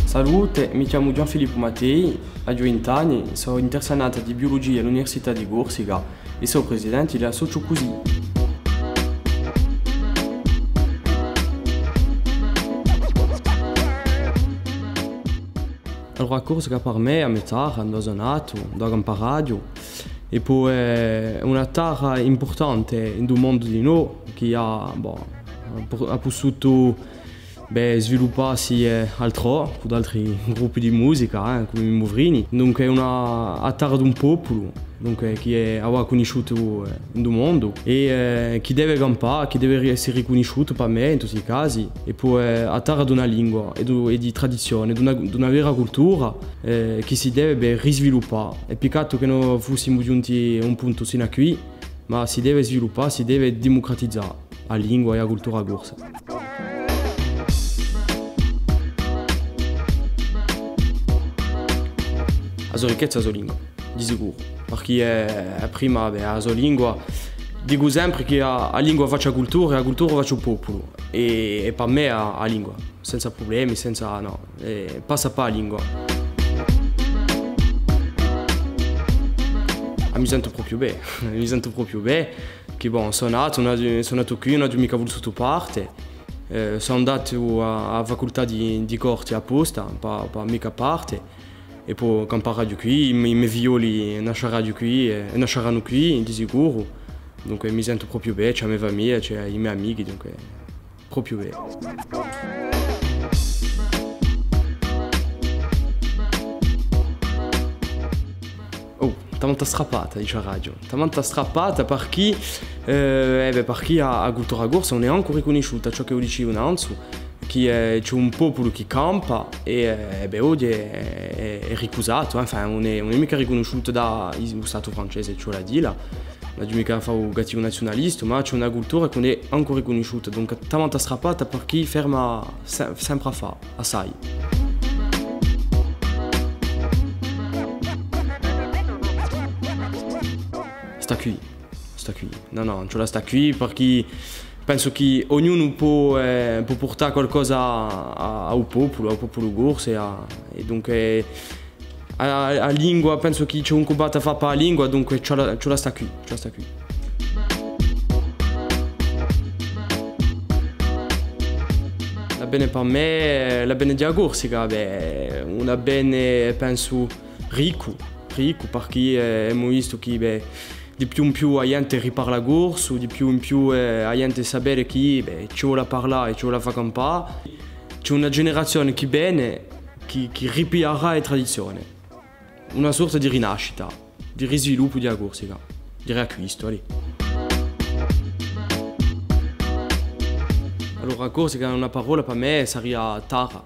Salute, mi chiamo Gianfilippo Mattei, ho 20 anni, sono interessato di biologia all'Università di Corsica e sono presidente della Socio Così. Allora, a Corsica per me, a metà, dove sono nato, dove ho imparato, e poi è una terra importante nel mondo di noi che ha potuto svilupparsi altro con altri gruppi di musica come i Movrini. Dunque è una terra di un popolo che ha conosciuto nel mondo e che deve campare, che deve essere riconosciuto per me in tutti i casi. E poi a terra di una lingua e di tradizione, di una vera cultura che si deve risviluppare. È peccato che non fossimo giunti a un punto sino a qui, ma si deve sviluppare, si deve democratizzare la lingua e la cultura corsa. La sua ricchezza è la sua lingua, di sicuro, perché prima la sua lingua, dico sempre che la lingua faccia cultura e la cultura faccia popolo, e per me la lingua, senza problemi, passa per la lingua. Mi sento proprio bene, che sono nato qui, non ho mica voluto parte, sono andato alla facoltà di corte apposta, per mica parte. E poi ho imparato qui, i miei figlioli nasceranno qui, di sicuro. Dunque mi sento proprio bene, c'è la mia famiglia, c'è i miei amici, dunque proprio bene. Oh, talmente strappata, dice la radio. Talmente strappata perché a cultura corsa non è ancora riconosciuta, ciò che io dicevo innanzi. C'è un popolo che campa e oggi è ricusato, non è mica riconosciuto dallo Stato francese, cioè la DILA, non è mica un cattivo nazionalista, ma c'è una cultura che non è ancora riconosciuta, quindi è talmente strappata perché ferma sempre a fare, assai. Sta qui, no, non ce la sta qui perché penso che ognuno può portare qualcosa al popolo corso e dunque la lingua, penso che c'è un combatto a fare per la lingua, dunque ce la sta qui. La bene per me, la bene di Corsica, una bene penso ricco perché abbiamo visto che di più in più la gente riparla corso, di più in più la gente sapere che ci vuole parlare e ci vuole fare campare. C'è una generazione che bene, che ripiglierà le tradizioni. Una sorta di rinascita, di risviluppo della Corsica, di riacquisto. Allora Corsica, una parola per me sarebbe terra.